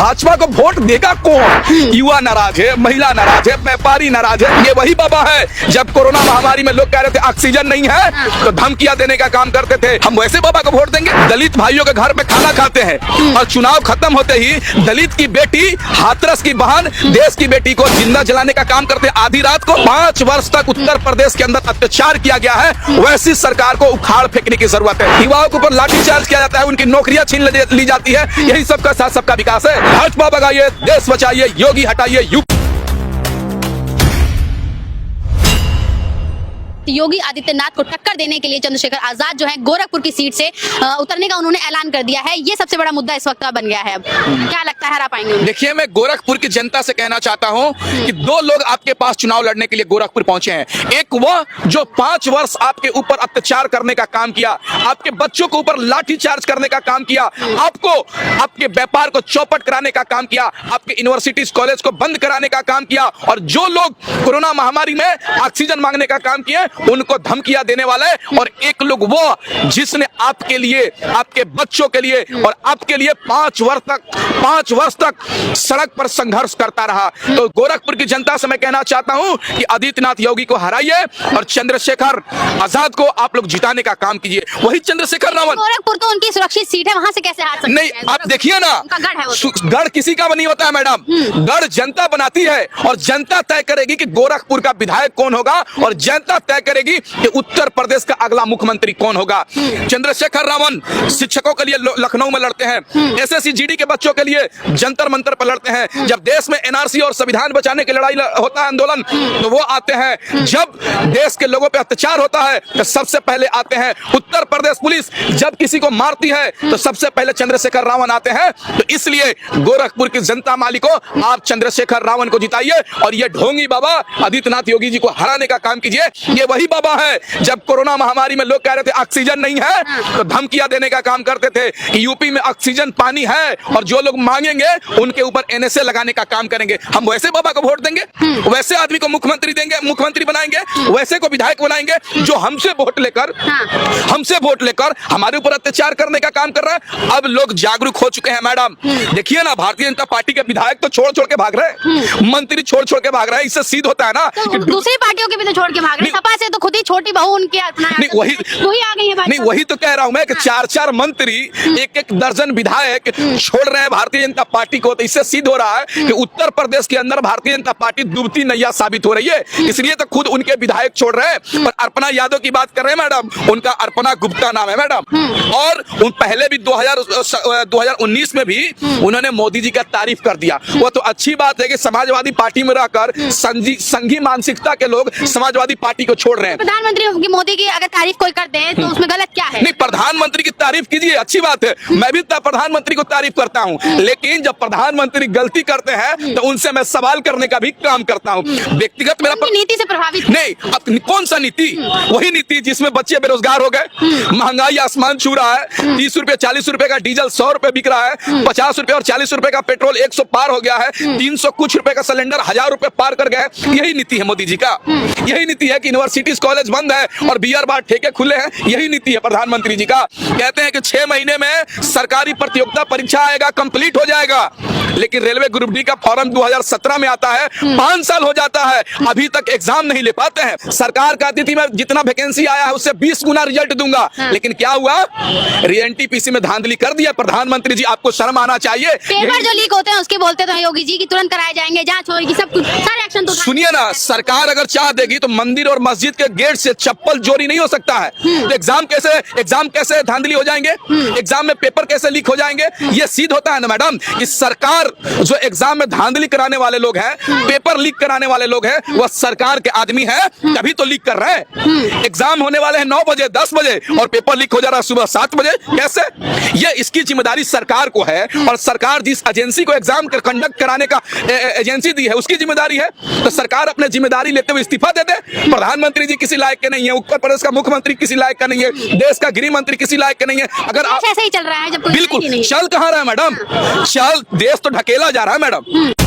भाजपा को वोट देगा कौन? युवा नाराज है, महिला नाराज है, व्यापारी नाराज है। ये वही बाबा है जब कोरोना महामारी में लोग कह रहे थे ऑक्सीजन नहीं है तो धमकियां देने का काम करते थे। हम वैसे बाबा को वोट देंगे? दलित भाइयों के घर में खाना खाते हैं और चुनाव खत्म होते ही दलित की बेटी, हाथरस की बहन, देश की बेटी को जिंदा जलाने का काम करते। आधी रात को 5 वर्ष तक उत्तर प्रदेश के अंदर अत्याचार किया गया है। वैसी सरकार को उखाड़ फेंकने की जरूरत है। युवाओं के ऊपर लाठीचार्ज किया जाता है, उनकी नौकरियां छीन ली जाती है। यही सबका साथ सबका विकास है। भाजपा भगाइए, देश बचाइए, योगी हटाइए। योगी आदित्यनाथ को टक्कर देने के लिए चंद्रशेखर आजाद जो है गोरखपुर की सीट से उतरने का उन्होंने ऐलान कर दिया है। ये सबसे बड़ा मुद्दा इस वक्त बन गया है। अब क्या लगता है, हरा पाएंगे? देखिए, मैं गोरखपुर की जनता से कहना चाहता हूं कि 2 लोग आपके पास चुनाव लड़ने के लिए गोरखपुर पहुंचे हैं। एक वह जो 5 वर्ष आपके ऊपर अत्याचार करने का काम किया, आपके बच्चों के ऊपर लाठीचार्ज करने का काम किया, आपको आपके व्यापार को चौपट कराने का काम किया, आपके यूनिवर्सिटीज कॉलेज को बंद कराने का काम किया, और जो लोग कोरोना महामारी में ऑक्सीजन मांगने का काम किए उनको धमकियां देने वाला है। और एक लोग वो जिसने आपके लिए, आपके बच्चों के लिए और आपके लिए 5 वर्ष तक सड़क पर संघर्ष करता रहा। तो गोरखपुर की जनता से मैं कहना चाहता हूं कि आदित्यनाथ योगी को हराइए और चंद्रशेखर आजाद को आप लोग जिताने का काम कीजिए। वही चंद्रशेखर रावण। गोरखपुर तो उनकी सुरक्षित सीट है, वहां से कैसे हार सकते हैं? नहीं, आप देखिए ना, गढ़ किसी का नहीं होता है मैडम, गढ़ जनता बनाती है और जनता तय करेगी कि गोरखपुर का विधायक कौन होगा और जनता तय करेगी कि उत्तर प्रदेश का अगला मुख्यमंत्री कौन होगा। चंद्रशेखर रावण शिक्षकों के लिए लखनऊ में लड़ते हैं, एसएससी जीडी के बच्चों के लिए जंतर मंतर पर लड़ते हैं। जब देश में एनआरसी और संविधान बचाने की लड़ाई होता है, आंदोलन, तो वो आते हैं। जब देश के लोगों पे अत्याचार होता है तो सबसे पहले आते हैं। उत्तर प्रदेश पुलिस जब किसी को मारती है तो सबसे पहले चंद्रशेखर रावण आते हैं। तो इसलिए गोरखपुर की जनता मालिको, आप चंद्रशेखर रावण को जिताइए और ये ढोंगी बाबा आदित्यनाथ योगी जी को हराने का काम कीजिए। ये वही बाबा है जब कोरोना महामारी में लोग कह रहे थे ऑक्सीजन नहीं है तो धमकियां देने का काम करते थे कि यूपी में ऑक्सीजन पानी है और जो लोग मांगेंगे उनके ऊपर एनएसए लगाने का काम करेंगे। हम वैसे बाबा को वोट देंगे? वैसे आदमी को मुख्यमंत्री देंगे, मुख्यमंत्री बनाएंगे, वैसे को विधायक बनाएंगे जो हमसे वोट लेकर हमारे ऊपर अत्याचार करने का काम कर रहा है। अब लोग जागरूक हो चुके हैं मैडम। देखिए ना, भारतीय जनता पार्टी के विधायक तो छोड़ छोड़ के भाग रहे हैं, मंत्री छोड़ छोड़ के भाग रहे हैं। इससे सिद्ध होता है ना कि दूसरी पार्टियों के भी तो छोड़ के भाग रहे हैं। सपा से तो खुद ही छोटी बहू उनकी वही आ गई है। नहीं, वही तो कह रहा हूं मैं कि 4-4 मंत्री, एक दर्जन विधायक छोड़ रहे हैं भारतीय जनता पार्टी को। तो इससे सिद्ध हो रहा है कि उत्तर प्रदेश के अंदर भारतीय जनता पार्टी डूबती नैया साबित हो रही है। इसलिए तो खुद उनके विधायक छोड़ रहे हैं। और अर्पणा यादव की बात कर रहे हैं मैडम, उनका अर्पणा गुप्ता नाम है मैडम। और पहले भी 2019 में भी उन्होंने मोदी जी का तारीफ कर दिया। वो तो अच्छी बात है कि समाजवादी पार्टी में रहकर संघी मानसिकता के लोग समाजवादी पार्टी को छोड़ रहे हैं। प्रधानमंत्री मोदी की अगर तारीफ कोई करते हैं तो उसमें गलत क्या है? नहीं, प्रधानमंत्री की तारीफ कीजिए, अच्छी बात है। मैं भी प्रधानमंत्री को तारीफ करता हूं, लेकिन जब प्रधानमंत्री गलती करते हैं तो उनसे मैं सवाल करने का भी काम करता हूं। व्यक्तिगत मेरा नीति से प्रभावित नहीं। अब कौन सा नीति? वही नीति जिसमें बच्चे बेरोजगार हो गए, महंगाई आसमान छू रहा है, 30 रुपए 40 रुपए का डीजल 100 रुपए बिक रहा है, 50 रुपए और 40 रुपए का पेट्रोल 100 पार हो गया है, 300 कुछ रुपए का सिलेंडर 1000 रुपए पार कर गए। यही नीति है मोदी जी का। यही नीति है कि यूनिवर्सिटीज कॉलेज बंद है और बियर बार ठेके खुले हैं। यही नीति है प्रधानमंत्री जी का। कहते हैं कि 6 महीने में सरकारी प्रतियोगिता परीक्षा आएगा, कंप्लीट हो जाएगा, लेकिन रेलवे ग्रुप डी का फॉर्म 2017 में आता है, 5 साल हो जाता है, अभी तक एग्जाम नहीं ले पाते हैं। सरकार कहती थी मैं जितना वैकेंसी आया है उससे 20 गुना रिजल्ट दूंगा, लेकिन क्या हुआ? एनटीपीसी में धांधली कर दिया। प्रधानमंत्री जी, आपको शर्म आना चाहिए। पेपर जो लीक होते हैं उसके बोलते तो योगी जी की तुरंत कराए जाएंगे, जांच होगी, सब कुछ, सारे एक्शन तो सुनिए ना, सरकार अगर चाह देगी तो मंदिर और मस्जिद के गेट से चप्पल चोरी नहीं हो सकता है। तो एग्जाम कैसे धांधली हो जाएंगे? एग्जाम में पेपर कैसे लीक हो जाएंगे? ये सिद्ध होता है ना मैडम कि सरकार जो एग्जाम में धांधली कराने वाले लोग हैं, पेपर लीक कराने वाले लोग हैं, वह सरकार के आदमी है, तभी तो लीक कर रहे हैं। एग्जाम होने वाले हैं 9 बजे 10 बजे और पेपर लीक हो जा रहा है सुबह 7 बजे। कैसे? ये इसकी जिम्मेदारी सरकार को है और सरकार जिस एजेंसी को एग्जाम कंडक्ट कराने का एजेंसी दी है उसकी जिम्मेदारी है। तो सरकार अपने जिम्मेदारी लेते हुए इस्तीफा दे दे। प्रधानमंत्री जी किसी लायक के नहीं है, उत्तर प्रदेश का मुख्यमंत्री किसी लायक का नहीं है, देश का गृह मंत्री किसी लायक का नहीं है। अगर आप ऐसे ही चल रहा है, जब बिल्कुल चल कहाँ रहा है मैडम? चल देश तो ढकेला जा रहा है मैडम।